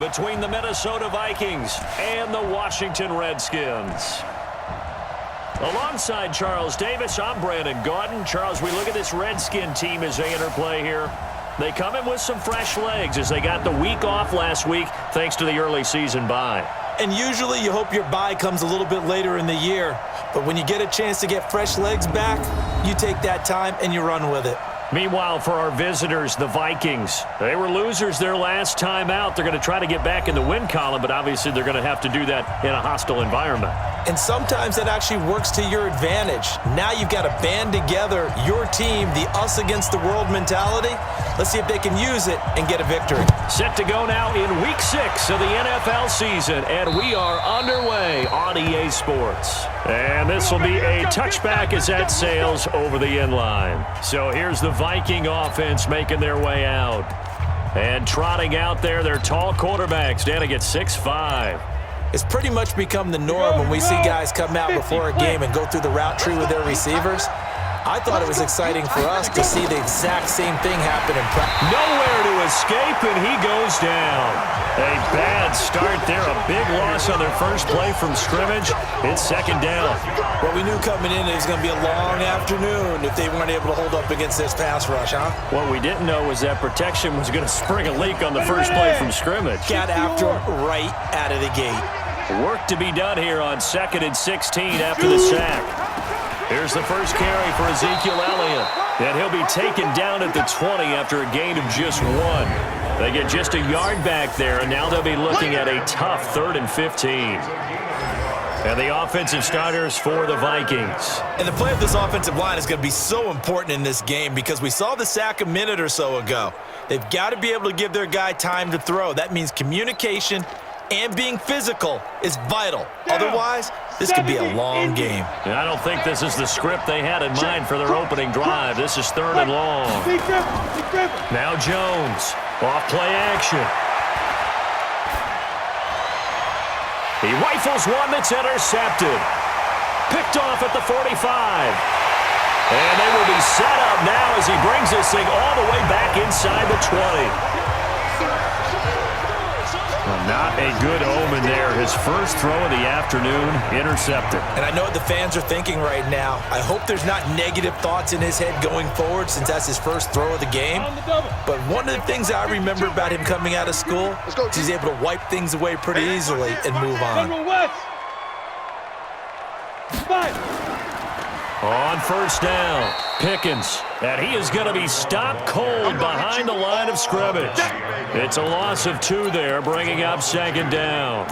Between the Minnesota Vikings and the Washington Redskins. Alongside Charles Davis, I'm Brandon Gaudin. Charles, we look at this Redskin team as they interplay here. They come in with some fresh legs as they got the week off last week thanks to the early season bye. And usually you hope your bye comes a little bit later in the year. But when you get a chance to get fresh legs back, you take that time and you run with it. Meanwhile, for our visitors, the Vikings, they were losers their last time out. They're going to try to get back in the win column, but obviously they're going to have to do that in a hostile environment. And sometimes that actually works to your advantage. Now you've got to band together your team, the us against the world mentality. Let's see if they can use it and get a victory. Set to go now in Week 6 of the NFL season, and we are underway on EA Sports. And this will be a touchback as that sails over the end line. So here's the Viking offense making their way out. And trotting out there, their tall quarterbacks, standing at 6'5". It's pretty much become the norm when we see guys come out before a game and go through the route tree with their receivers. I thought it was exciting for us to see the exact same thing happen in practice. Nowhere to escape, and he goes down. A bad start there, a big loss on their first play from scrimmage. It's second down. Well, we knew coming in it was going to be a long afternoon if they weren't able to hold up against this pass rush, huh? What we didn't know was that protection was going to spring a leak on the first play from scrimmage. Got after him right out of the gate. Work to be done here on 2nd and 16 after the sack. Here's the first carry for Ezekiel Elliott. And he'll be taken down at the 20 after a gain of just 1. They get just a yard back there, and now they'll be looking at a tough 3rd and 15. And the offensive starters for the Vikings. And the play of this offensive line is going to be so important in this game because we saw the sack a minute or so ago. They've got to be able to give their guy time to throw. That means communication and being physical is vital. Otherwise, this could be a long game. And I don't think this is the script they had in mind for their opening drive. This is 3rd and long. Now Jones, off play action. He rifles one that's intercepted. Picked off at the 45. And they will be set up now as he brings this thing all the way back inside the 20. Not a good omen there. His first throw of the afternoon, intercepted. And I know what the fans are thinking right now. I hope there's not negative thoughts in his head going forward since that's his first throw of the game. But one of the things I remember about him coming out of school is he's able to wipe things away pretty easily and move on. On first down, Pickens. And he is going to be stopped cold behind the line of scrimmage. It's a loss of 2 there, bringing up 2nd down.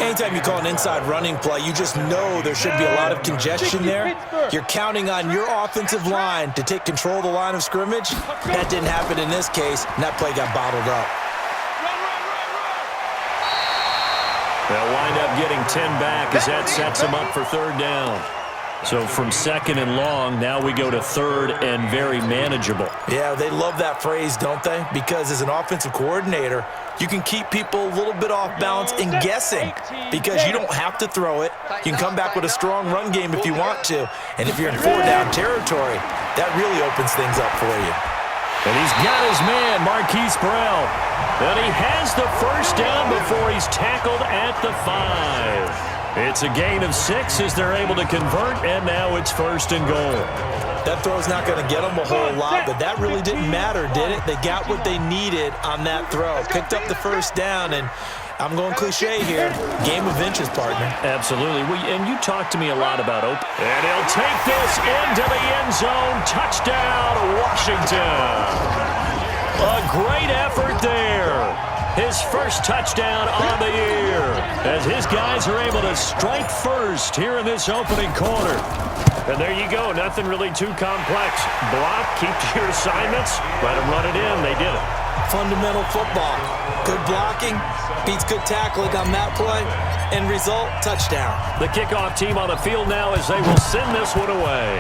Anytime you call an inside running play, you just know there should be a lot of congestion there. You're counting on your offensive line to take control of the line of scrimmage. That didn't happen in this case, and that play got bottled up. They'll wind up getting 10 back as that sets them up for 3rd down. So from 2nd and long, now we go to 3rd and very manageable. Yeah, they love that phrase, don't they? Because as an offensive coordinator, you can keep people a little bit off balance and guessing because you don't have to throw it. You can come back with a strong run game if you want to. And if you're in 4-down territory, that really opens things up for you. And he's got his man, Marquise Burrell. And he has the first down before he's tackled at the 5. It's a gain of 6 as they're able to convert, and now it's 1st and goal. That throw's not going to get them a whole lot, but that really didn't matter, did it? They got what they needed on that throw. Picked up the first down, and I'm going cliche here. Game of inches, partner. Absolutely. And you talk to me a lot about open. And he'll take this into the end zone. Touchdown, Washington. A great effort there. His first touchdown on the year as his guys are able to strike first here in this opening quarter. And there you go. Nothing really too complex. Block, keep to your assignments, let them run it in. They did it. Fundamental football. Good blocking beats good tackling on that play. End result, touchdown. The kickoff team on the field now as they will send this one away.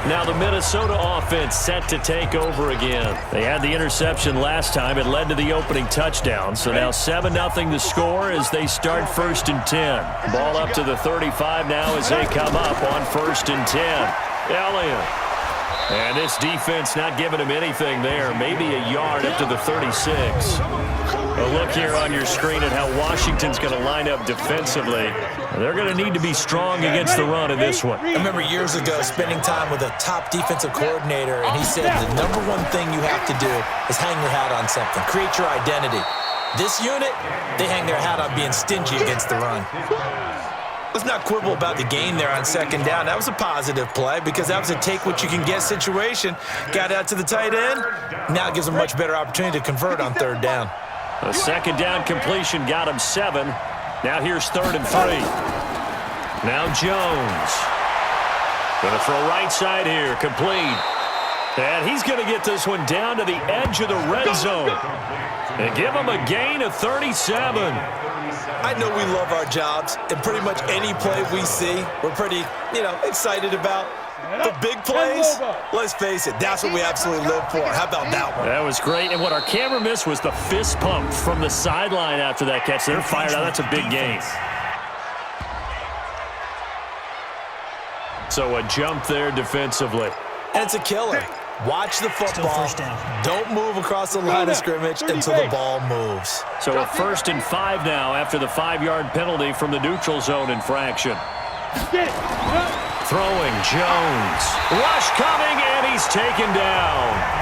Now the Minnesota offense set to take over again. They had the interception last time. It led to the opening touchdown. So now 7-0 the score as they start 1st and 10. Ball up to the 35 now as they come up on 1st and 10. Elliott. And this defense not giving him anything there. Maybe a yard up to the 36. A look here on your screen at how Washington's going to line up defensively. They're going to need to be strong against the run in this one. I remember years ago spending time with a top defensive coordinator, and he said the number one thing you have to do is hang your hat on something. Create your identity. This unit, they hang their hat on being stingy against the run. Let's not quibble about the gain there on 2nd down. That was a positive play because that was a take-what-you-can-get situation. Got out to the tight end. Now it gives them a much better opportunity to convert on 3rd down. A 2nd down completion got him 7. Now here's 3rd and 3. Now Jones. Going to throw right side here. Complete. And he's going to get this one down to the edge of the red zone. And give him a gain of 37. I know we love our jobs, and pretty much any play we see, we're pretty, excited about. The big plays, let's face it, that's what we absolutely live for. How about that one? That was great, and what our camera missed was the fist pump from the sideline after that catch. They're fired out. That's a big gain. So a jump there defensively. And it's a killer. Watch the football. Don't move across the line of scrimmage until the ball moves. So a 1st and 5 now after the 5-yard penalty from the neutral zone infraction. Throwing Jones. Rush coming, and he's taken down.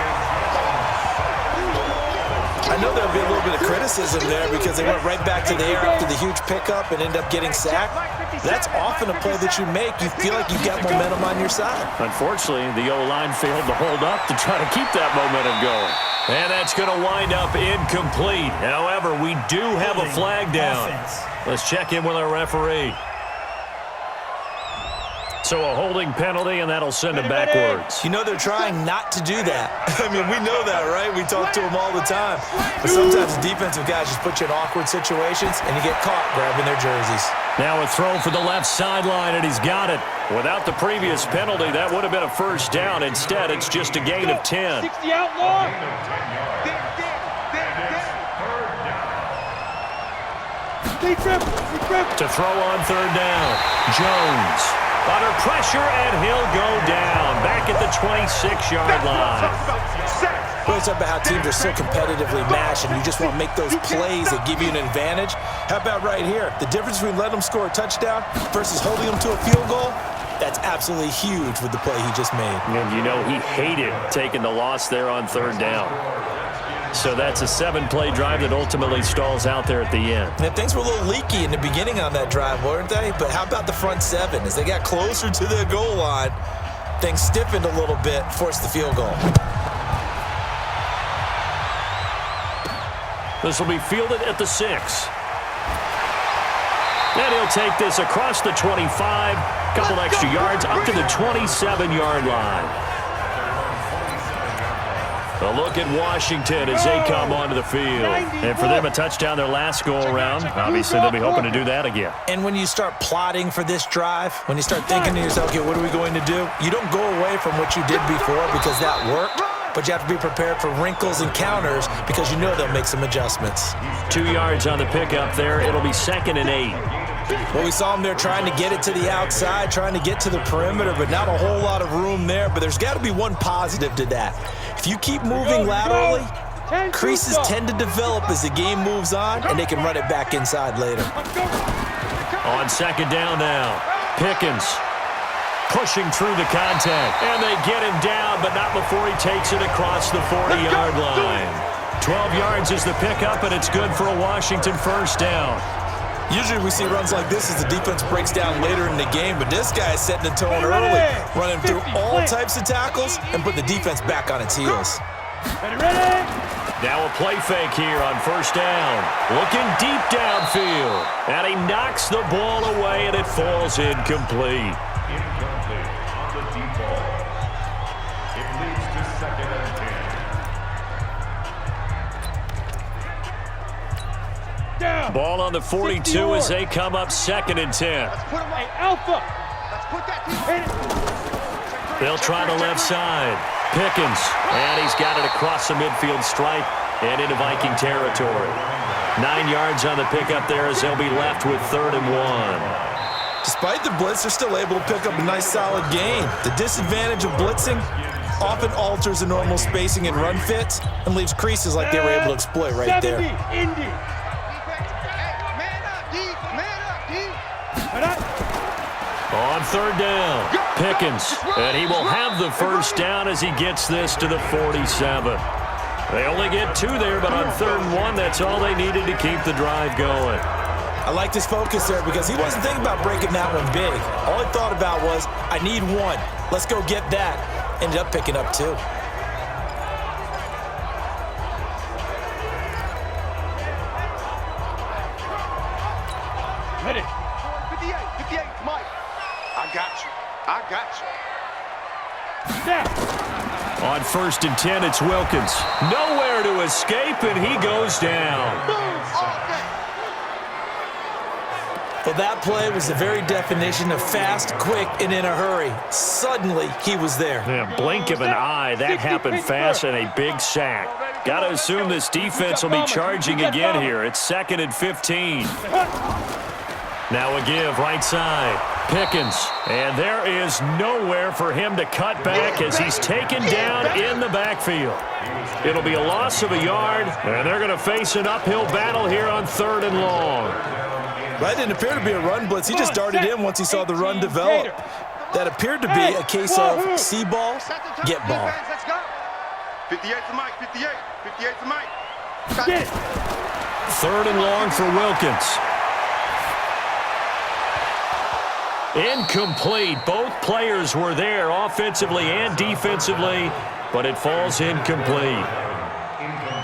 I know there'll be a little bit of criticism there because they went right back to the air after the huge pickup and end up getting sacked. That's often a play that you make. You feel like you've got momentum on your side. Unfortunately, the O-line failed to hold up to try to keep that momentum going. And that's going to wind up incomplete. However, we do have a flag down. Let's check in with our referee. So a holding penalty, and that'll send him backwards. You know they're trying not to do that. I mean, we know that, right? We talk to them all the time. But sometimes the defensive guys just put you in awkward situations, and you get caught grabbing their jerseys. Now a throw for the left sideline, and he's got it. Without the previous penalty, that would have been a 1st down. Instead, it's just a gain of 10. 60 outlaw. To throw on 3rd down. Jones. Under pressure, and he'll go down. Back at the 26-yard line. We always talk about how teams are so competitively matched, and you just want to make those plays that give you an advantage. How about right here? The difference between letting them score a touchdown versus holding them to a field goal, that's absolutely huge with the play he just made. And he hated taking the loss there on 3rd down. So that's a 7-play drive that ultimately stalls out there at the end. And things were a little leaky in the beginning on that drive, weren't they? But how about the front 7? As they got closer to the goal line, things stiffened a little bit, forced the field goal. This will be fielded at the 6. And he'll take this across the 25, couple extra yards, up to the 27-yard line. A look at Washington as they come onto the field. And for them, a touchdown their last go-around. Obviously, they'll be hoping to do that again. And when you start plotting for this drive, when you start thinking to yourself, okay, what are we going to do? You don't go away from what you did before because that worked, but you have to be prepared for wrinkles and counters because you know they'll make some adjustments. 2 yards on the pickup there. It'll be 2nd and 8. Well, we saw him there trying to get it to the outside, trying to get to the perimeter, but not a whole lot of room there. But there's got to be one positive to that. If you keep moving laterally, creases tend to develop as the game moves on, and they can run it back inside later. On 2nd down now, Pickens pushing through the contact. And they get him down, but not before he takes it across the 40-yard line. 12 yards is the pickup, and it's good for a Washington 1st down. Usually we see runs like this as the defense breaks down later in the game, but this guy is setting the tone early, running through all types of tackles and putting the defense back on its heels. Now a play fake here on 1st down. Looking deep downfield. And he knocks the ball away, and it falls incomplete. Incomplete on the deep ball. It leads to 2nd and 10. Down. Ball on the 42 as they come up 2nd and 10. Let's put him right. Alpha. Let's put that team. They'll try the left side. Pickens, and he's got it across the midfield stripe and into Viking territory. 9 yards on the pickup there as they'll be left with 3rd and 1. Despite the blitz, they're still able to pick up a nice, solid gain. The disadvantage of blitzing often alters the normal spacing and run fits and leaves creases like they were able to exploit right there. On 3rd down, Pickens, and he will have the 1st down as he gets this to the 47. They only get 2 there, but on 3rd and 1, that's all they needed to keep the drive going. I like his focus there because he wasn't thinking about breaking that one big. All he thought about was, I need 1. Let's go get that. Ended up picking up 2. Ready. 58, Mike. I got you. Snap. On 1st and 10, it's Wilkins. Nowhere to escape, and he goes down. Well, that play was the very definition of fast, quick, and in a hurry. Suddenly, he was there. Yeah, blink of an eye, that happened fast and a big sack. Got to assume this defense will be charging again here. It's 2nd and 15. Now a give, right side. Pickens, and there is nowhere for him to cut back as he's taken down in the backfield. It'll be a loss of a yard, and they're going to face an uphill battle here on 3rd and long. That didn't appear to be a run blitz. He just darted in once he saw the run develop. That appeared to be a case of see ball, get ball. 58 to Mike, 58 to Mike. 3rd and long for Wilkins. Incomplete. Both players were there offensively and defensively, but it falls incomplete.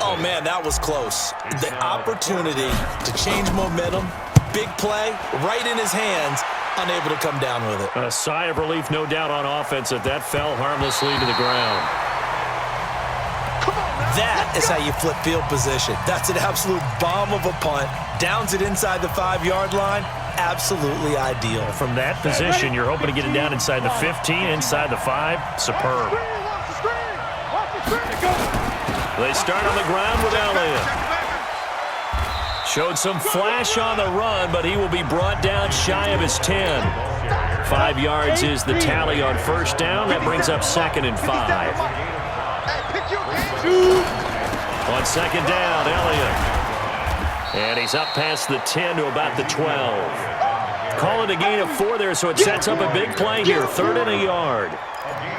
Oh, man, that was close. The opportunity to change momentum, big play, right in his hands, unable to come down with it. A sigh of relief, no doubt, on offense that fell harmlessly to the ground. That is how you flip field position. That's an absolute bomb of a punt. Downs it inside the 5-yard line. Absolutely ideal. From that position, you're hoping to get it down inside the 15, inside the 5. Superb. They start on the ground with Elliott. Showed some flash on the run, but he will be brought down shy of his 10. 5 yards is the tally on 1st down. That brings up 2nd and 5. On 2nd down, Elliott. And he's up past the 10 to about the 12. Call it a gain of 4 there, so it sets up a big play here. 3rd and a yard.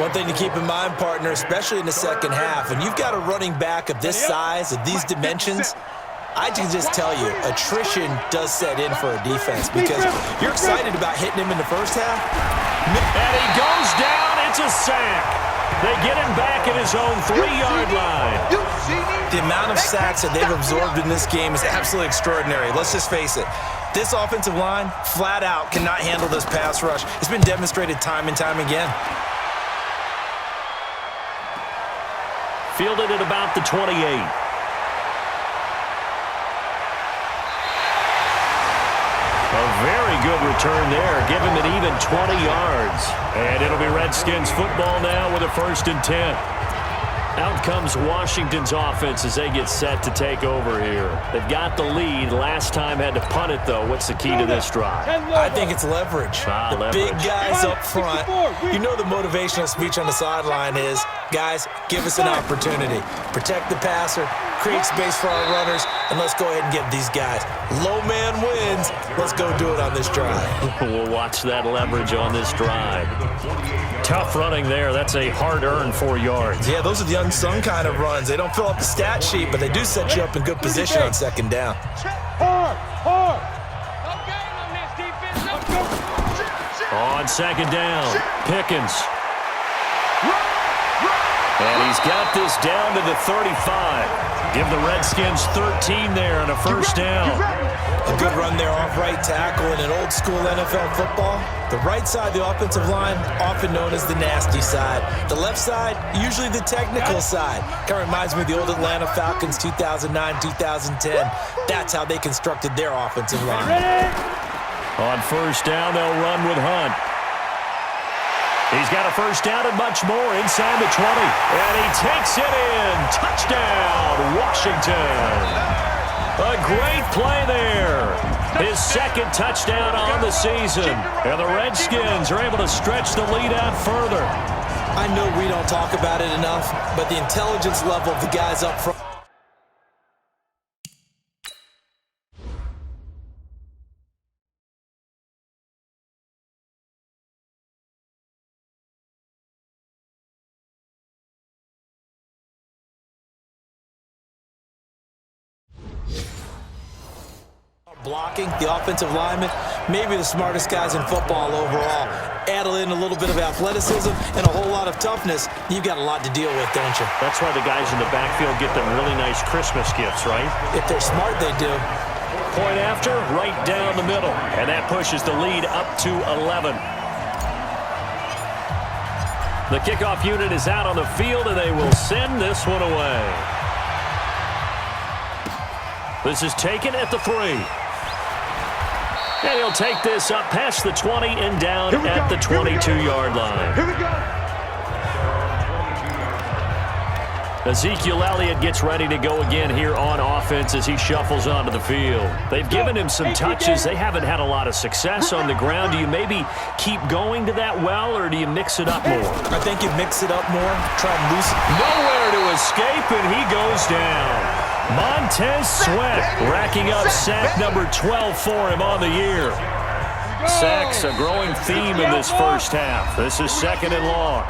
One thing to keep in mind, partner, especially in the second half, when you've got a running back of this size, of these dimensions, I can just tell you, attrition does set in for a defense because you're excited about hitting him in the first half. And he goes down. It's a sack. They get him back at his own 3-yard line. The amount of sacks that they've absorbed in this game is absolutely extraordinary. Let's just face it. This offensive line, flat out, cannot handle this pass rush. It's been demonstrated time and time again. Fielded at about the 28. A very good return there. Give him an even 20 yards. And it'll be Redskins football now with a 1st and 10. Out comes Washington's offense as they get set to take over here. They've got the lead. Last time had to punt it, though. What's the key to this drive? I think it's leverage. The leverage. Big guys up front. You know the motivational speech on the sideline is, guys, give us an opportunity. Protect the passer, create space for our runners, and let's go ahead and get these guys. Low man wins. Let's go do it on this drive. We'll watch that leverage on this drive. Tough running there. That's a hard-earned 4 yards. Yeah, those are the unsung kind of runs. They don't fill up the stat sheet, but they do set you up in good position on 2nd down. Hard. On 2nd down, Pickens. And he's got this down to the 35. Give the Redskins 13 there on a 1st down. A good run there off right tackle in an old school NFL football. The right side of the offensive line, often known as the nasty side. The left side, usually the technical side. Kind of reminds me of the old Atlanta Falcons 2009, 2010. That's how they constructed their offensive line. On 1st down, they'll run with Hunt. He's got a first down and much more inside the 20. And he takes it in. Touchdown, Washington. A great play there. His second touchdown on the season. And the Redskins are able to stretch the lead out further. I know we don't talk about it enough, but the intelligence level of the guys up front. Blocking, the offensive lineman, maybe the smartest guys in football overall. Add in a little bit of athleticism and a whole lot of toughness, you've got a lot to deal with, don't you? That's why the guys in the backfield get them really nice Christmas gifts, right? If they're smart, they do. Point after, right down the middle. And that pushes the lead up to 11. The kickoff unit is out on the field, and they will send this one away. This is taken at the 3. And he'll take this up past the 20 and down at the 22-yard line. Here we go. Ezekiel Elliott gets ready to go again here on offense as he shuffles onto the field. They've given him some touches. They haven't had a lot of success on the ground. Do you maybe keep going to that well, or do you mix it up more? I think you mix it up more, try and loosen. Nowhere to escape, and he goes down. Montez Sweat racking up sack number 12 for him on the year. Sacks a growing theme in this first half. This is second and long.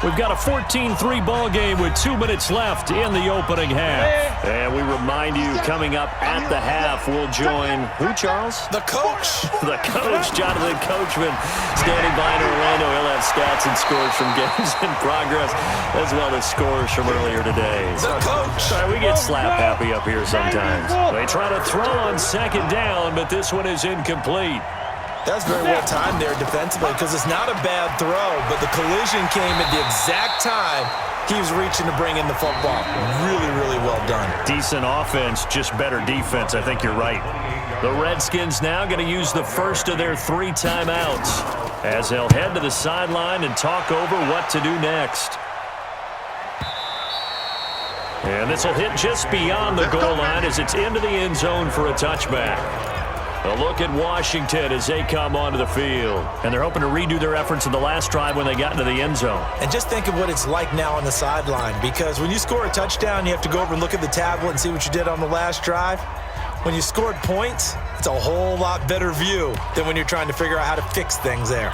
We've got a 14-3 ball game with 2 minutes left in the opening half. And we remind you, coming up at the half, we'll join who, Charles? The coach. The coach, Jonathan Coachman, standing by in Orlando. He'll have stats and scores from games in progress, as well as scores from earlier today. The coach. Sorry, we get slap happy up here sometimes. They try to throw on second down, but this one is incomplete. That's very well timed there defensively, because it's not a bad throw, but the collision came at the exact time he was reaching to bring in the football. Really, really well done. Decent offense, just better defense. I think you're right. The Redskins now going to use the first of their 3 timeouts as they'll head to the sideline and talk over what to do next. And this will hit just beyond the goal line as it's into the end zone for a touchback. A look at Washington as they come onto the field. And they're hoping to redo their efforts in the last drive when they got into the end zone. And just think of what it's like now on the sideline, because when you score a touchdown, you have to go over and look at the tablet and see what you did on the last drive. When you scored points, it's a whole lot better view than when you're trying to figure out how to fix things there.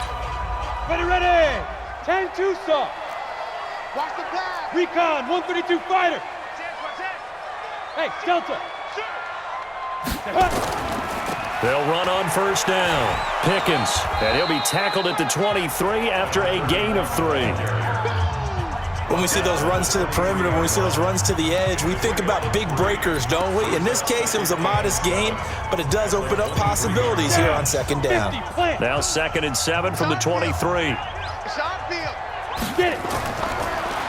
Ready! 10-2 saw. Watch the pass. Recon, 132 fighter. Hey, Delta. They'll run on first down. Pickens, and he'll be tackled at the 23 after a gain of 3. When we see those runs to the perimeter, when we see those runs to the edge, we think about big breakers, don't we? In this case, it was a modest gain, but it does open up possibilities here on second down. Now 2nd and 7 from the 23. Get it.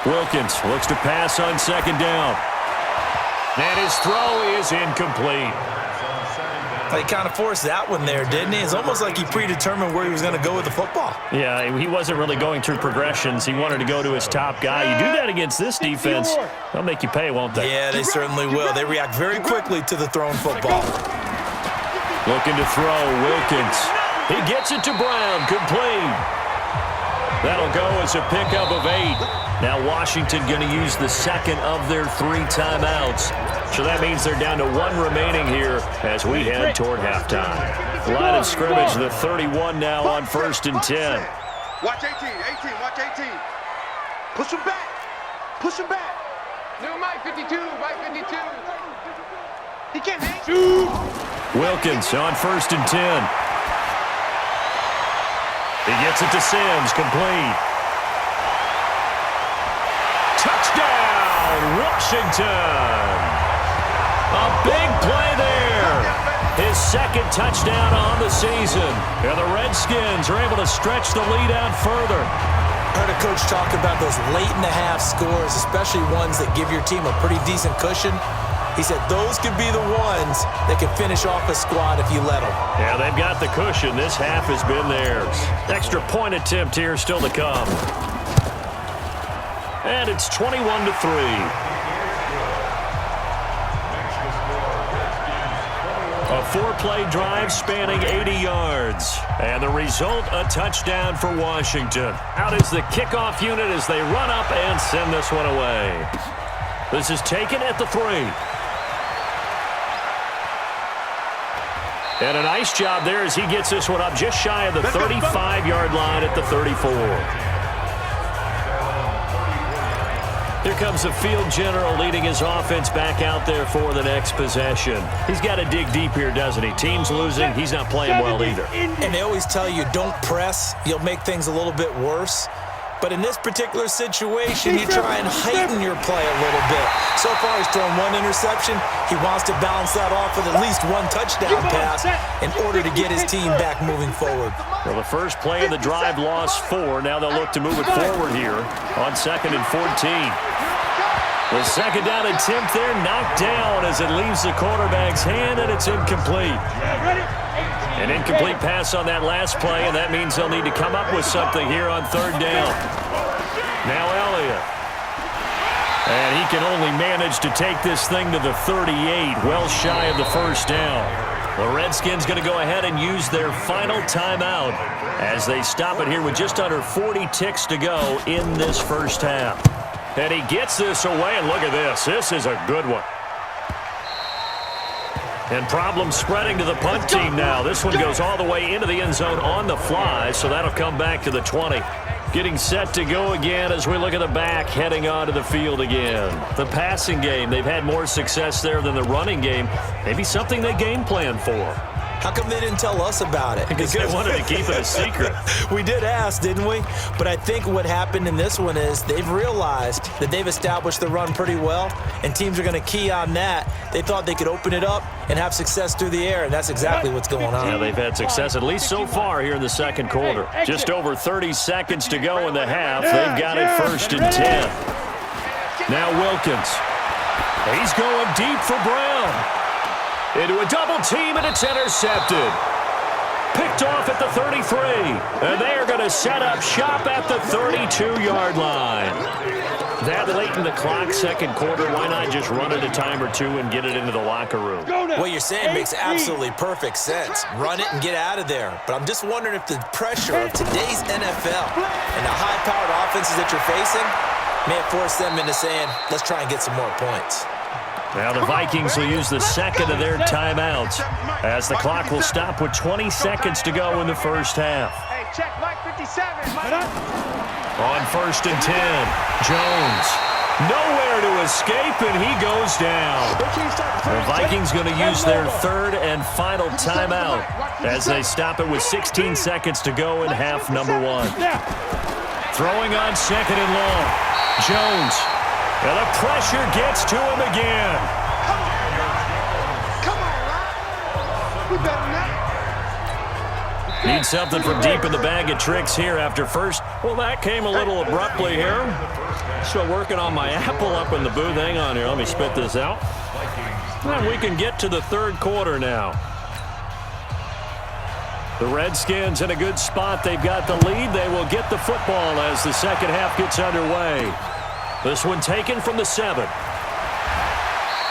Wilkins looks to pass on second down. And his throw is incomplete. He kind of forced that one there, didn't he? It's almost like he predetermined where he was going to go with the football. Yeah, he wasn't really going through progressions. He wanted to go to his top guy. You do that against this defense, they'll make you pay, won't they? Yeah, they certainly will. They react very quickly to the thrown football. Looking to throw, Wilkins. He gets it to Brown, complete. That'll go as a pickup of 8. Now Washington going to use the second of their 3 timeouts. So that means they're down to 1 remaining here as we head toward halftime. Line of scrimmage, the 31 now on 1st and 10. Watch 18, watch 18. Push him back. Push him back. New Mike 52, Mike 52. He can't hang. Shoot. Wilkins on 1st and 10. He gets it to Sims, complete. Touchdown, Washington. A big play there. His 2nd touchdown on the season. And the Redskins are able to stretch the lead out further. I heard a coach talk about those late-in-the-half scores, especially ones that give your team a pretty decent cushion. He said those could be the ones that could finish off a squad if you let them. Yeah, they've got the cushion. This half has been theirs. Extra point attempt here still to come. And it's 21-3. A 4-play drive spanning 80 yards. And the result, a touchdown for Washington. Out is the kickoff unit as they run up and send this one away. This is taken at the 3. And a nice job there as he gets this one up just shy of the 35-yard line at the 34. Here comes the field general leading his offense back out there for the next possession. He's got to dig deep here, doesn't he? Team's losing. He's not playing well either. And they always tell you, don't press. You'll make things a little bit worse. But in this particular situation, you try and heighten your play a little bit. So far, he's thrown 1 interception. He wants to balance that off with at least 1 touchdown pass in order to get his team back moving forward. Well, the first play of the drive lost 4. Now they'll look to move it forward here on 2nd and 14. The second down attempt there knocked down as it leaves the quarterback's hand, and it's incomplete. An incomplete pass on that last play, and that means they'll need to come up with something here on 3rd down. Now Elliott. And he can only manage to take this thing to the 38, well shy of the first down. The Redskins going to go ahead and use their final timeout as they stop it here with just under 40 ticks to go in this first half. And he gets this away, and look at this. This is a good one. And problems spreading to the punt team now. This one goes all the way into the end zone on the fly, so that'll come back to the 20. Getting set to go again as we look at the back, heading onto the field again. The passing game, they've had more success there than the running game. Maybe something they game plan for. How come they didn't tell us about it? Because they wanted to keep it a secret. We did ask, didn't we? But I think what happened in this one is they've realized that they've established the run pretty well, and teams are going to key on that. They thought they could open it up and have success through the air, and that's exactly what's going on. Yeah, they've had success, at least so far here in the second quarter. Just over 30 seconds to go in the half. They've got it 1st and 10. Now Wilkins. He's going deep for Brown. Into a double team, and it's intercepted. Picked off at the 33. And they're going to set up shop at the 32-yard line. That late in the clock, second quarter, why not just run it a time or two and get it into the locker room? What you're saying makes absolutely perfect sense. Run it and get out of there. But I'm just wondering if the pressure of today's NFL and the high-powered offenses that you're facing may have forced them into saying, let's try and get some more points. Now the Vikings will use the second of their timeouts as the clock will stop with 20 seconds to go in the first half. Hey, check Mike 57. On 1st and 10, Jones. Nowhere to escape, and he goes down. The Vikings going to use their 3rd and final timeout as they stop it with 16 seconds to go in half number 1. Throwing on 2nd and long. Jones. And the pressure gets to him again. Come on, Rob. We better than that. Need something from deep in the bag of tricks here after first. Well, that came a little abruptly here. Still working on my apple up in the booth. Hang on here. Let me spit this out. And we can get to the 3rd quarter now. The Redskins in a good spot. They've got the lead. They will get the football as the second half gets underway. This one taken from the 7.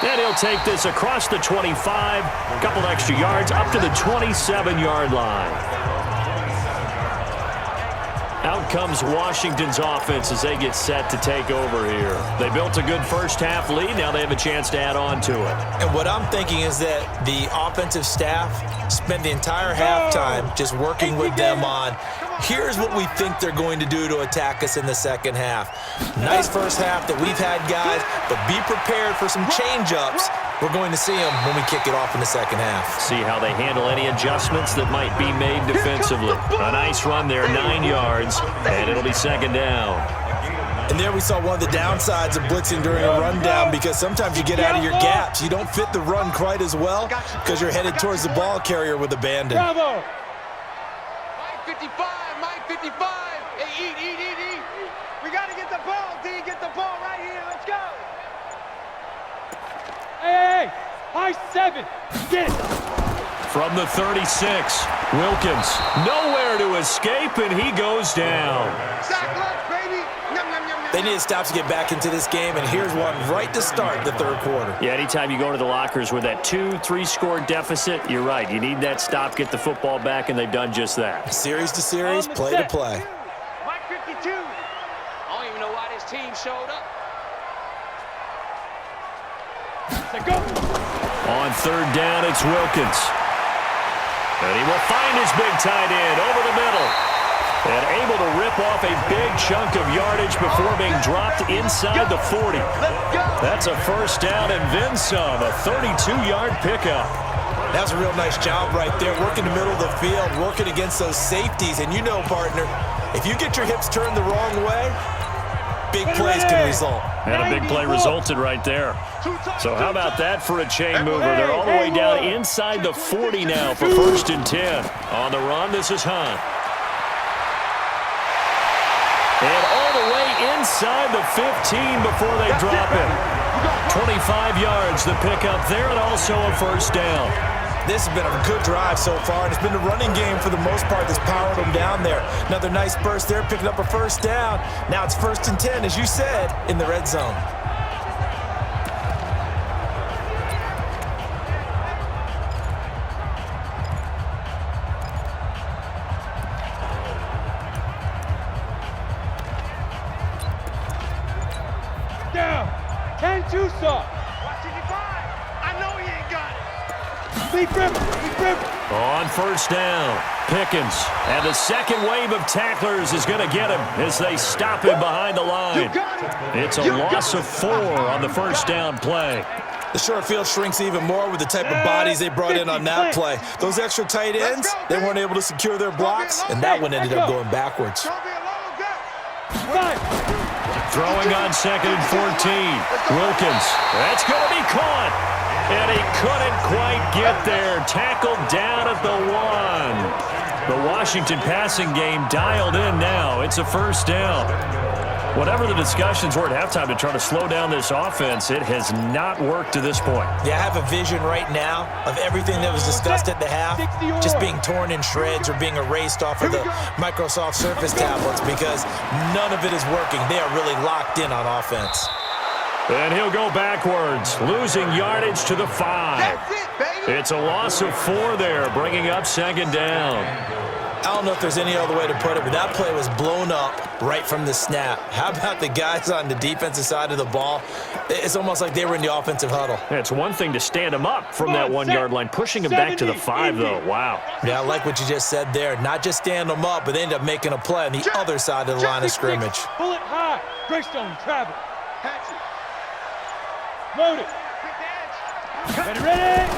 And he'll take this across the 25, a couple extra yards, up to the 27-yard line. Out comes Washington's offense as they get set to take over here. They built a good first half lead. Now they have a chance to add on to it. And what I'm thinking is that the offensive staff spent the entire halftime just working with them on, here's what we think they're going to do to attack us in the second half. Nice first half that we've had, guys, but be prepared for some change-ups. We're going to see them when we kick it off in the second half. See how they handle any adjustments that might be made defensively. A nice run there, 9 yards, and it'll be 2nd down. And there we saw one of the downsides of blitzing during a rundown, because sometimes you get out of your gaps. You don't fit the run quite as well because you're headed towards the ball carrier with abandon. Bravo! Mike 55, Mike 55. Hey, eat. We got to get the ball, D. Get the ball right here. Let's go. Hey! High 7. Get it. From the 36, Wilkins nowhere to escape, and he goes down. Sack lunch, baby. Yum, yum, yum, yum. They need to stop to get back into this game, and here's one right to start the third quarter. Yeah, anytime you go to the lockers with that 2-3 score deficit, you're right. You need that stop, get the football back, and they've done just that. Series to series, play to play. Mike 52. I don't even know why this team showed up. Say go. On third down, it's Wilkins. And he will find his big tight end over the middle. And able to rip off a big chunk of yardage before being dropped inside the 40. That's a first down and then some, a 32-yard pickup. That's a real nice job right there, working the middle of the field, working against those safeties. And you know, partner, if you get your hips turned the wrong way, big plays can result. And a big play resulted right there. So how about that for a chain mover? They're all the way down inside the 40 now for 1st and 10. On the run, this is Hunt. And all the way inside the 15 before they drop him. 25 yards the pickup there, and also a first down. This has been a good drive so far, and it's been the running game for the most part that's powered them down there. Another nice burst there, picking up a first down. Now it's 1st and 10, as you said, in the red zone. Down. 10-2 saw. I know he ain't got it. Big rip. On first down, Pickens. And the second wave of tacklers is going to get him as they stop him behind the line. It's a loss of 4 on the first down play. The short field shrinks even more with the type of bodies they brought in on that play. Those extra tight ends, they weren't able to secure their blocks, and that one ended up going backwards. Gonna be a long day. Right. Throwing on 2nd and 14. Wilkins. That's going to be caught. And he couldn't quite get there. Tackled down at the 1. The Washington passing game dialed in now. It's a first down. Whatever the discussions were at halftime to try to slow down this offense, it has not worked to this point. Yeah, I have a vision right now of everything that was discussed at the half just being torn in shreds or being erased off of the Microsoft Surface tablets because none of it is working. They are really locked in on offense. And he'll go backwards, losing yardage to the 5. That's it, baby. It's a loss of 4 there, bringing up 2nd down. I don't know if there's any other way to put it, but that play was blown up right from the snap. How about the guys on the defensive side of the ball? It's almost like they were in the offensive huddle. It's one thing to stand him up from that 1-yard line, pushing him back to the 5, though. Wow. Yeah, I like what you just said there. Not just stand them up, but they end up making a play on the other side of the line of scrimmage. Pull it high. Greystone, travel. Load it. Ready.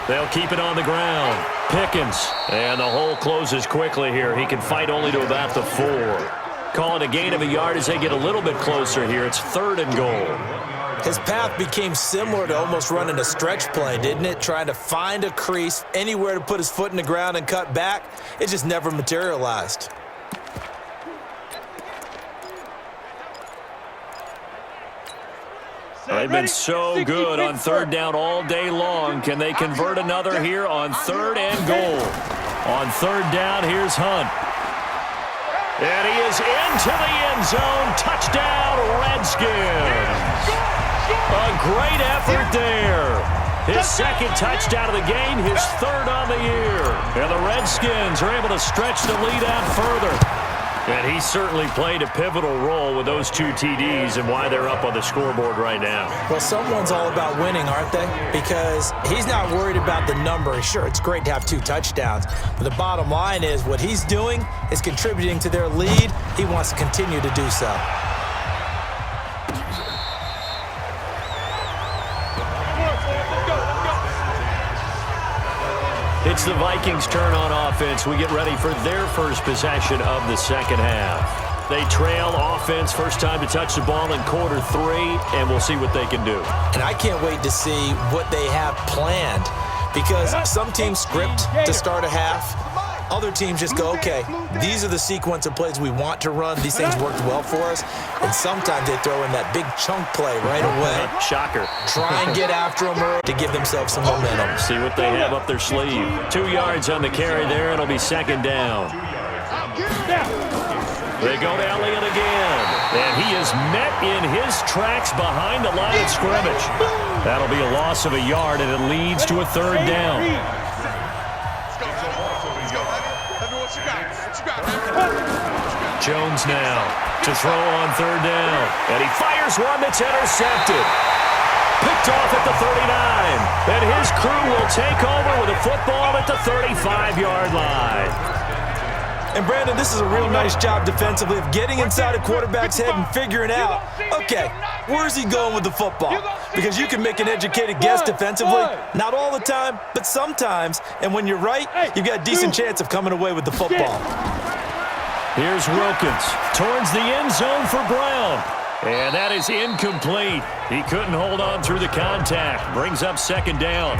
They'll keep it on the ground. Pickens. And the hole closes quickly here. He can fight only to about the 4. Call it a gain of a yard as they get a little bit closer here. It's 3rd and goal. His path became similar to almost running a stretch play, didn't it? Trying to find a crease, anywhere to put his foot in the ground and cut back. It just never materialized. They've been so good on 3rd down all day long. Can they convert another here on 3rd and goal? On 3rd down, here's Hunt. And he is into the end zone. Touchdown, Redskins. A great effort there. His 2nd touchdown of the game, his 3rd on the year. And the Redskins are able to stretch the lead out further. And he certainly played a pivotal role with those 2 TDs and why they're up on the scoreboard right now. Well, someone's all about winning, aren't they? Because he's not worried about the number. Sure, it's great to have 2 touchdowns. But the bottom line is what he's doing is contributing to their lead. He wants to continue to do so. It's the Vikings' turn on offense. We get ready for their first possession of the second half. They trail offense, first time to touch the ball in quarter 3, and we'll see what they can do. And I can't wait to see what they have planned because some teams script to start a half. Other teams just go, okay, these are the sequence of plays we want to run. These things worked well for us. And sometimes they throw in that big chunk play right away. Shocker. Try and get after them early to give themselves some momentum. See what they have up their sleeve. 2 yards on the carry there. It'll be second down. They go to Elliott again. And he is met in his tracks behind the line of scrimmage. That'll be a loss of a yard, and it leads to a third down. Jones now to throw on third down. And he fires one that's intercepted. Picked off at the 39. And his crew will take over with a football at the 35-yard line. And, Brandon, this is a real nice job defensively of getting inside a quarterback's head and figuring out, okay, where's he going with the football? Because you can make an educated guess defensively, not all the time, but sometimes. And when you're right, you've got a decent chance of coming away with the football. Here's Wilkins towards the end zone for Brown. And that is incomplete. He couldn't hold on through the contact. Brings up second down.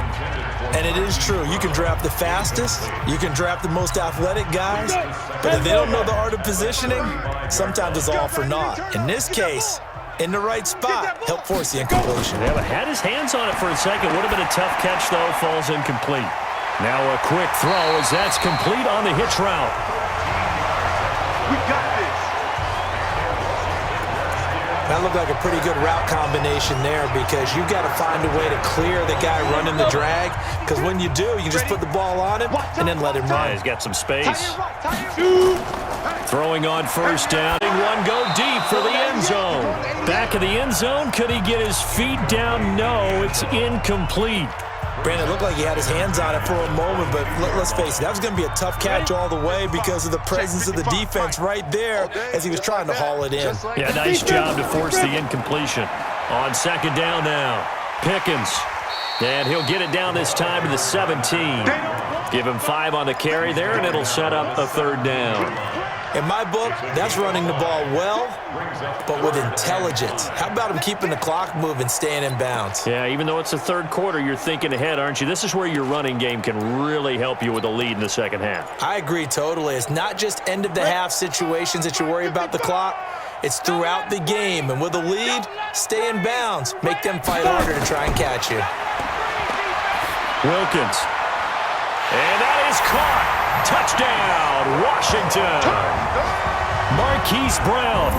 And it is true. You can draft the fastest. You can draft the most athletic guys. But if they don't know the art of positioning, sometimes it's all for naught. In this case, in the right spot, help force the incompletion. Yeah, but had his hands on it for a second. Would have been a tough catch, though. Falls incomplete. Now a quick throw as that's complete on the hitch route. We got this. That looked like a pretty good route combination there because you've got to find a way to clear the guy running the drag, because when you do, you just put the ball on him and then let him run. Yeah, he's got some space. Throwing on first down. One go deep for the end zone. Back of the end zone. Could he get his feet down? No, it's incomplete. Brandon, it looked like he had his hands on it for a moment, but let's face it, that was going to be a tough catch all the way because of the presence of the defense right there as he was trying to haul it in. Yeah, nice job to force the incompletion. On second down now, Pickens. And he'll get it down this time to the 17. Give him 5 on the carry there, and it'll set up a third down. In my book, that's running the ball well, but with intelligence. How about him keeping the clock moving, staying in bounds? Yeah, even though it's the third quarter, you're thinking ahead, aren't you? This is where your running game can really help you with a lead in the second half. I agree totally. It's not just end-of-the-half situations that you worry about the clock. It's throughout the game. And with a lead, stay in bounds. Make them fight harder to try and catch you. Wilkins. And that is caught. Touchdown, Washington. Marquise Brown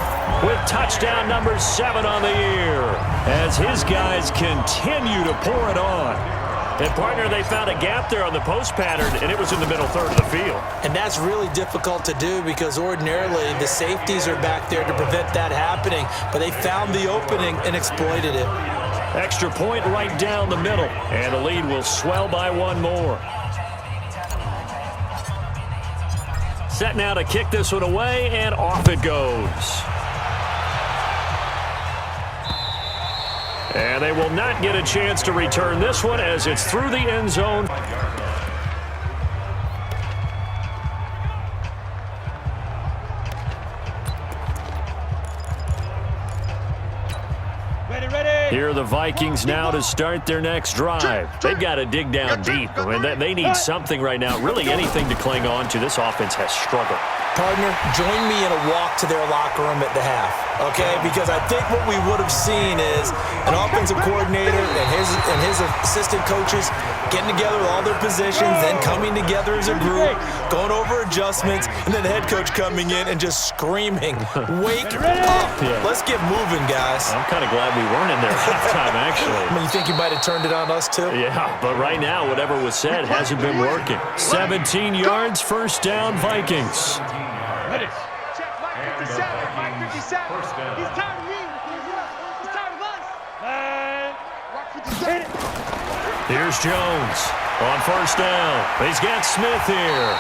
with touchdown number 7 on the year as his guys continue to pour it on. And, partner, they found a gap there on the post pattern, and it was in the middle third of the field. And that's really difficult to do because ordinarily the safeties are back there to prevent that happening. But they found the opening and exploited it. Extra point right down the middle, and the lead will swell by 1 more. Set now to kick this one away, and off it goes. And they will not get a chance to return this one as it's through the end zone. Here are the Vikings now to start their next drive. They've got to dig down deep. I mean, they need something right now, really anything to cling on to. This offense has struggled. Partner, join me in a walk to their locker room at the half, okay? Because I think what we would have seen is an offensive coordinator and his assistant coaches getting together with all their positions, then coming together as a group, going over adjustments, and then the head coach coming in and just screaming, "Wake up! Yeah. Let's get moving, guys." I'm kind of glad we weren't in there at halftime, actually. I mean, you think you might have turned it on us, too? Yeah, but right now, whatever was said hasn't been working. 17 yards, first down, Vikings. Check Mike 57. Mike 57. He's tired of me. He's tired of us. Mike 57. Here's Jones on first down. He's got Smith here.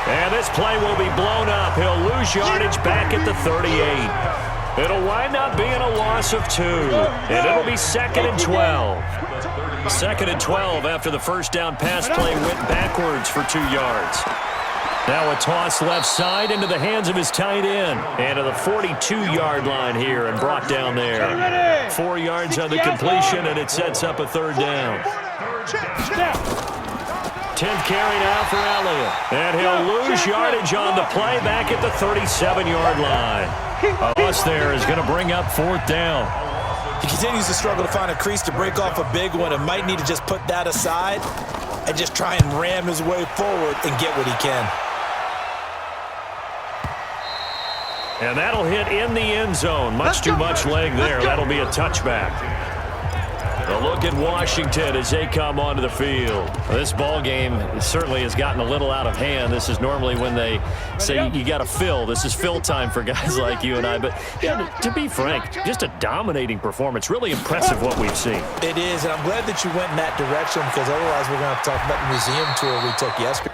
And this play will be blown up. He'll lose yardage back at the 38. It'll wind up being a loss of 2. And it'll be 2nd and 12. 2nd and 12 after the first down pass play went backwards for 2 yards. Now a toss left side into the hands of his tight end. And to the 42-yard line here and brought down there. 4 yards on the completion, and it sets up a third down. 10th carry now for Elliott. And he'll lose yardage on the play back at the 37-yard line. A loss there is going to bring up 4th down. He continues to struggle to find a crease to break off a big one and might need to just put that aside and just try and ram his way forward and get what he can. And that'll hit in the end zone. Much too much leg there. That'll be a touchback. A look at Washington as they come onto the field. This ball game certainly has gotten a little out of hand. This is normally when they say you got to fill. This is fill time for guys like you and I. But yeah, to be frank, just a dominating performance. Really impressive what we've seen. It is, and I'm glad that you went in that direction because otherwise we're going to have to talk about the museum tour we took yesterday.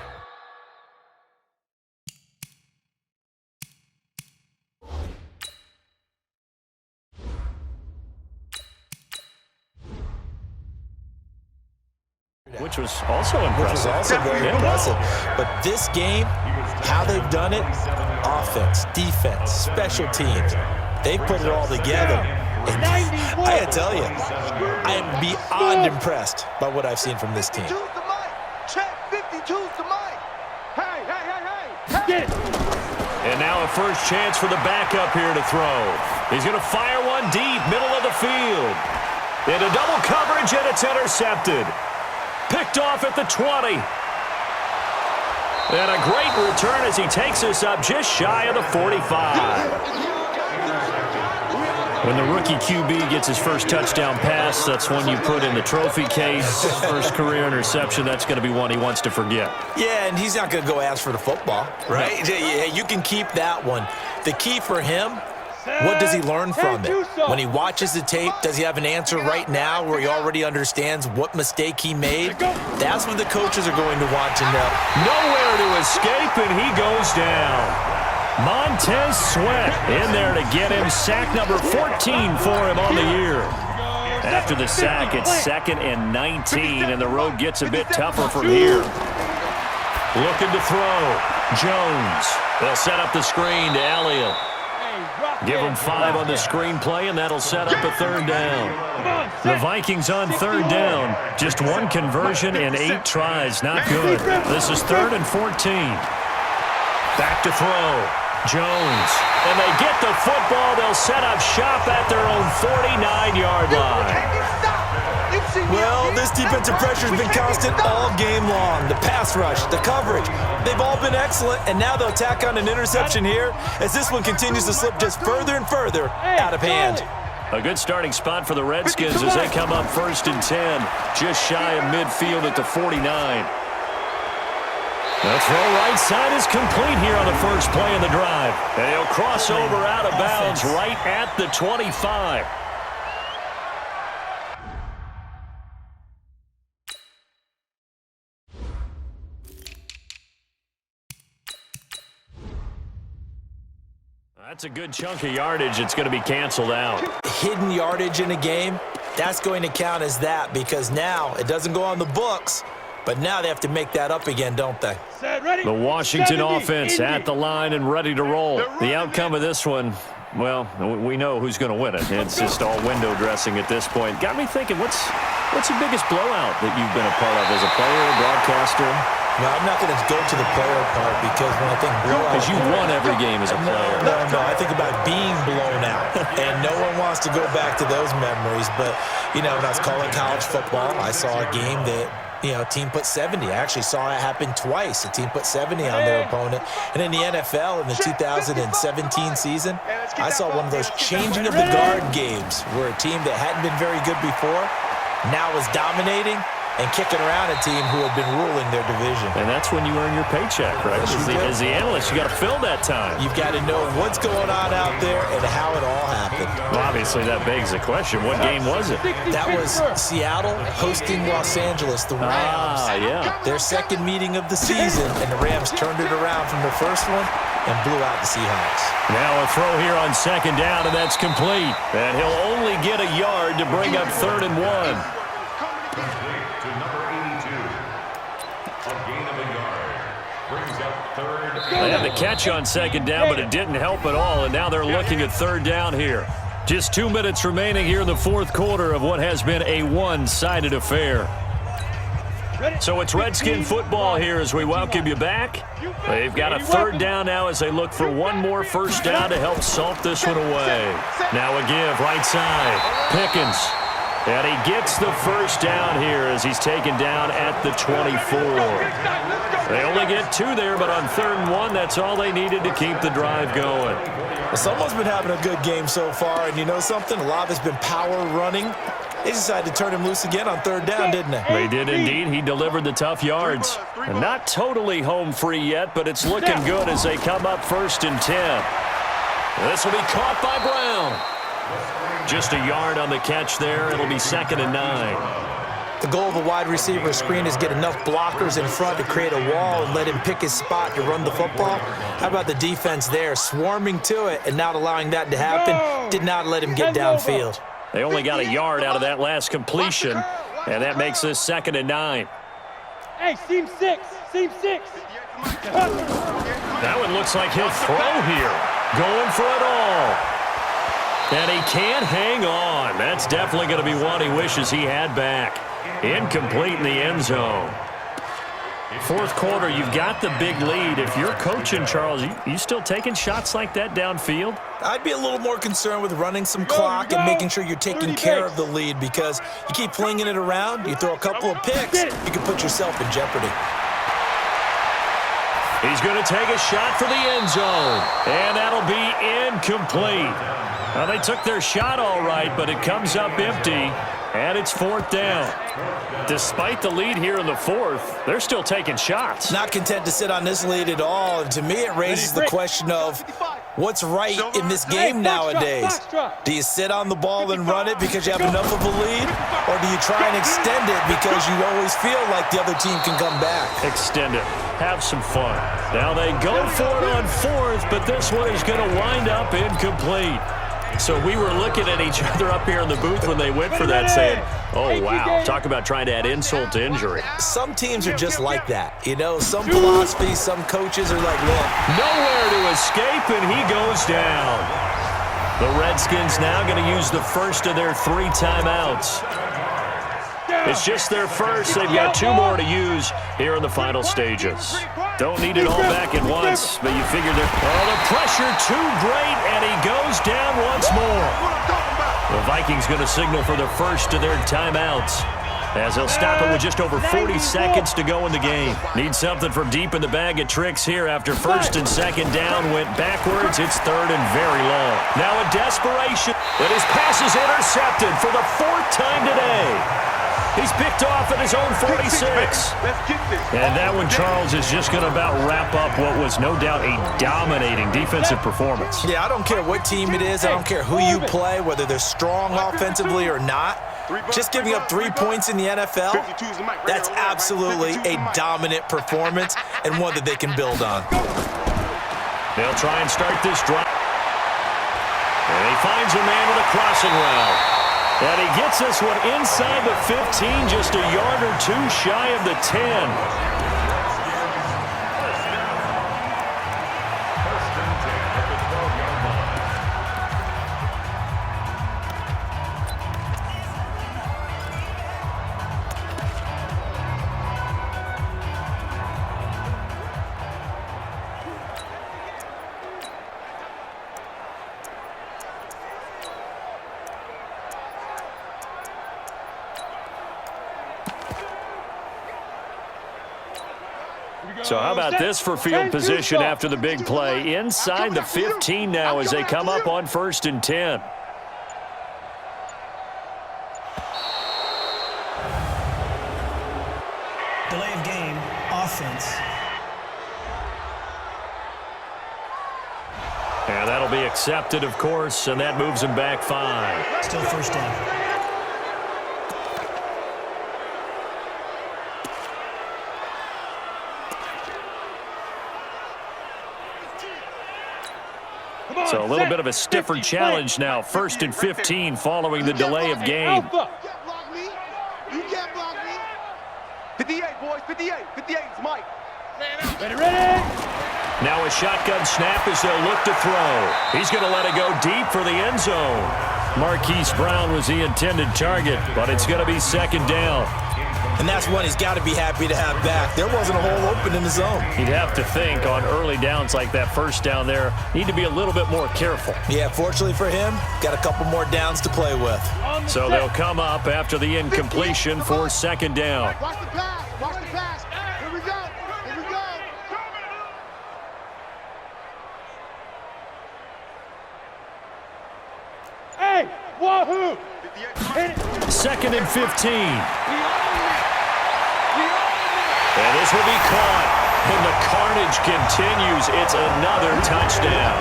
Which was also impressive. Which was also very impressive. But this game, how they've done it, offense, defense, special teams, they put it all together. And I gotta tell you, I am beyond impressed by what I've seen from this team. And now a first chance for the backup here to throw. He's going to fire one deep, middle of the field. Into double coverage, and it's intercepted. Picked off at the 20. And a great return as he takes us up just shy of the 45. When the rookie QB gets his first touchdown pass, that's one you put in the trophy case. First career interception, that's going to be one he wants to forget. Yeah, and he's not going to go ask for the football, right? No. Yeah, you can keep that one. The key for him, what does he learn from it? When he watches the tape, does he have an answer right now where he already understands what mistake he made? That's what the coaches are going to want to know. Nowhere to escape, and he goes down. Montez Sweat in there to get him. Sack number 14 for him on the year. After the sack, it's 2nd and 19, and the road gets a bit tougher from here. Looking to throw. Jones. They'll set up the screen to Elliott. Give him 5 on the screenplay, and that'll set up a 3rd down. The Vikings on 3rd down. Just 1 conversion in 8 tries. Not good. This is 3rd and 14. Back to throw. Jones. And they get the football. They'll set up shop at their own 49-yard line. Well, this defensive pressure has been constant all game long. The pass rush, the coverage, they've all been excellent, and now they'll tack on an interception here as this one continues to slip just further and further out of hand. A good starting spot for the Redskins as they come up 1st and 10, just shy of midfield at the 49. The throw right side is complete here on the first play of the drive. And he'll cross over out of bounds right at the 25. That's a good chunk of yardage. It's going to be canceled out. Hidden yardage in a game, that's going to count as that because now it doesn't go on the books. But now they have to make that up again, don't they? The Washington offense at the line and ready to roll. The outcome of this one, well, we know who's going to win it. It's just all window dressing at this point. Got me thinking, what's the biggest blowout that you've been a part of as a player, broadcaster? No, I'm not going to go to the player part because when I think blowout... Because you won every game as a player. No. I think about being blown out. And no one wants to go back to those memories. But, when I was calling college football, I saw a game that... team put 70. I actually saw it happen twice. A team put 70 on their opponent. And in the NFL, in the 2017 season, I saw one of those changing of the guard games where a team that hadn't been very good before now was dominating and kicking around a team who had been ruling their division. And that's when you earn your paycheck, right? As the analyst, you got to fill that time. You've got to know what's going on out there and how it all happened. Well, obviously, that begs the question. What game was it? That was Seattle hosting Los Angeles, the Rams. Yeah. Their second meeting of the season, and the Rams turned it around from the first one and blew out the Seahawks. Now a throw here on 2nd down, and that's complete. And he'll only get a yard to bring up 3rd and 1. They had the catch on 2nd down, but it didn't help at all, and now they're looking at 3rd down here. Just 2 minutes remaining here in the 4th quarter of what has been a one-sided affair. So it's Redskin football here as we welcome you back. They've got a third down now as they look for one more first down to help salt this one away. Now a give right side. Pickens. And he gets the first down here as he's taken down at the 24. They only get 2 there, but on 3rd and 1, that's all they needed to keep the drive going. Well, someone's been having a good game so far, and you know something? A lot of it's been power running. They decided to turn him loose again on 3rd down, didn't they? They did indeed. He delivered the tough yards. And not totally home free yet, but it's looking good as they come up 1st and 10. This will be caught by Brown. Just a yard on the catch there. It'll be 2nd and 9. The goal of a wide receiver screen is get enough blockers in front to create a wall and let him pick his spot to run the football. How about the defense there, swarming to it and not allowing that to happen? Did not let him get downfield. They only got a yard out of that last completion, and that makes this 2nd and 9. Hey, seam 6. Seam 6. That one looks like he'll throw here. Going for it all. And he can't hang on. That's definitely going to be one he wishes he had back. Incomplete in the end zone. 4th quarter, you've got the big lead. If you're coaching, Charles, you still taking shots like that downfield? I'd be a little more concerned with running some clock and making sure you're taking care of the lead, because you keep flinging it around, you throw a couple of picks, you can put yourself in jeopardy. He's going to take a shot for the end zone, and that'll be incomplete. Now, they took their shot all right, but it comes up empty, and it's 4th down. Despite the lead here in the 4th, they're still taking shots. Not content to sit on this lead at all, and to me it raises the question of what's right in this game nowadays. Do you sit on the ball and run it because you have enough of a lead, or do you try and extend it because you always feel like the other team can come back? Extend it. Have some fun. Now they go for it on 4th, but this one is going to wind up incomplete. So we were looking at each other up here in the booth when they went for that, saying, oh, wow, talk about trying to add insult to injury. Some teams are just like that. You know, some philosophies, some coaches are like, look. Nowhere to escape, and he goes down. The Redskins now going to use the first of their 3 timeouts. It's just their first. They've got 2 more to use here in the final stages. Don't need it all back at once, but you figure that the pressure too great, and he goes down once more. The Vikings going to signal for the first of their timeouts, as they'll stop it with just over 40 seconds to go in the game. Need something from deep in the bag of tricks here after 1st and 2nd down went backwards. It's 3rd and very long. Now a desperation, but his pass is intercepted for the 4th time today. He's picked off at his own 46. And that one, Charles, is just going to about wrap up what was no doubt a dominating defensive performance. Yeah, I don't care what team it is. I don't care who you play, whether they're strong offensively or not. Just giving up 3 points in the NFL, that's absolutely a dominant performance and one that they can build on. They'll try and start this drive. And he finds a man with a crossing route. And he gets this one inside the 15, just a yard or 2 shy of the 10. So how about this for field position after the big play? Inside the 15 now as they come up on 1st and 10. Delay of game, offense. And that'll be accepted, of course, and that moves him back 5. Still 1st down. So a little bit of a stiffer challenge now. 1st and 15 following the delay of game. You can't block me. 58, boys. 58. 58 is Mike. Ready? Now a shotgun snap as they'll look to throw. He's going to let it go deep for the end zone. Marquise Brown was the intended target, but it's going to be 2nd down. And that's one he's got to be happy to have back. There wasn't a hole open in the zone. You'd have to think on early downs like that first down there, need to be a little bit more careful. Yeah, fortunately for him, got a couple more downs to play with. So they'll come up after the incompletion for second down. Watch the pass. Watch the pass. Here we go. Here we go. Hey, wahoo! Second and 15. And this will be caught. And the carnage continues. It's another touchdown.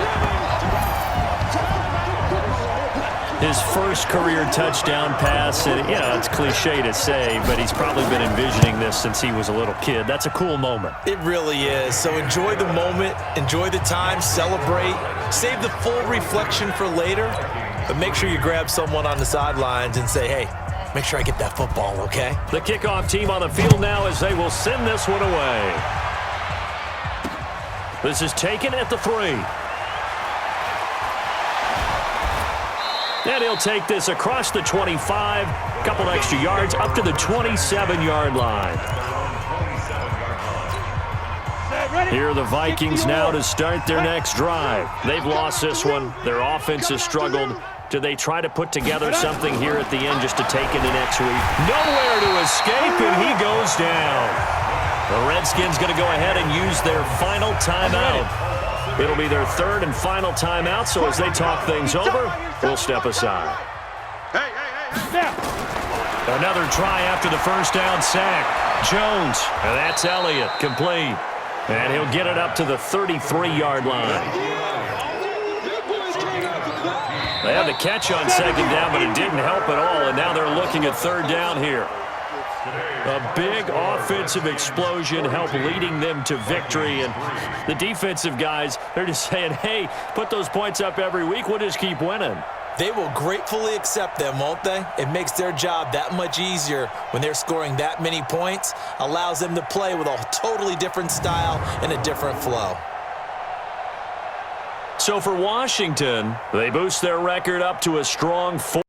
His first career touchdown pass, and it's cliche to say, but he's probably been envisioning this since he was a little kid. That's a cool moment. It really is. So enjoy the moment, enjoy the time, celebrate, save the full reflection for later, but make sure you grab someone on the sidelines and say, hey, make sure I get that football, okay? The kickoff team on the field now as they will send this one away. This is taken at the 3. And he'll take this across the 25, couple extra yards, up to the 27-yard line. Here are the Vikings now to start their next drive. They've lost this one. Their offense has struggled. Do they try to put together something here at the end just to take into next week? Nowhere to escape, and he goes down. The Redskins going to go ahead and use their final timeout. It'll be their third and final timeout, so as they talk things over, we'll step aside. Another try after the first down sack. Jones, and that's Elliott, complete. And he'll get it up to the 33-yard line. They had the catch on second down, but it didn't help at all, and now they're looking at third down here. A big offensive explosion helped leading them to victory, and the defensive guys, they're just saying, hey, put those points up every week, we'll just keep winning. They will gratefully accept them, won't they? It makes their job that much easier when they're scoring that many points, allows them to play with a totally different style and a different flow. So for Washington, they boost their record up to a strong 4.